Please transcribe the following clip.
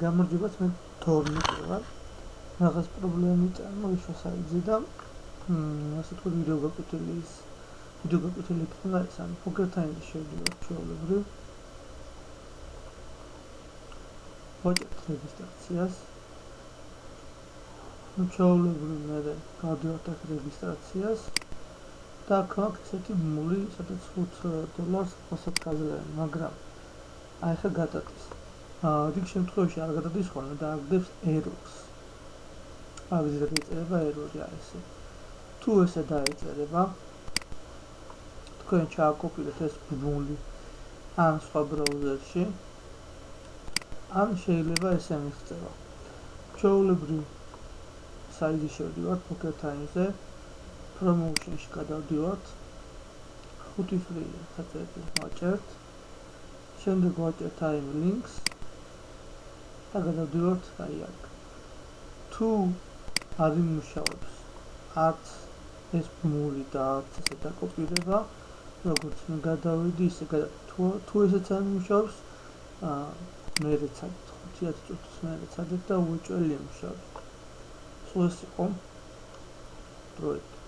გამარჯვებას მე თორნი ვიყავ. Რაღაც პრობლემა წარმოიშვა საიტზე და ასე თქვა ვიდეო გაკვეთილი იქნება ეს ან Poker Time-ში შევდივარ ჩვეულებრივ. ვაჭრობ რეგისტრაციას. ჩვეულებრივ მე გავდივართ აქ რეგისტრაციას და აქ მაქვს ესეთი მული, სადაც $5 ფასად გაძლევენ, მაგრამ აი ხა გადადის. რიგ შემთხვევაში არ გადადის ხოლმე და აგდებს errors. აგზრდილი ეწერება error-ი არის ესე. თუ ესე დაეწერება, თქვენ ჩააკოპირეთ ეს ბმული ან სხვა ბრაუზერში, ან შეიძლება ესე მიღწევა. ჩვეულებრივ საიტზე შევდივართ Poker Time-ზე, promotion-ში გადავდივართ, 5 free საწერეთით ვაჭერთ, შემდეგ ვაჭერთ time links და გადავდივართ აი აქ. თუ არ იმუშავებს არც ეს ბმული და არც ესე დაკოპირება, როგორც მე გადავედი, ისე თუ ესეც არ იმუშავებს, მე რეცადეთ 5000 წუთის მე რეცადეთ და უეჭველი იმუშავებს. სულ ეს იყო პროექტი.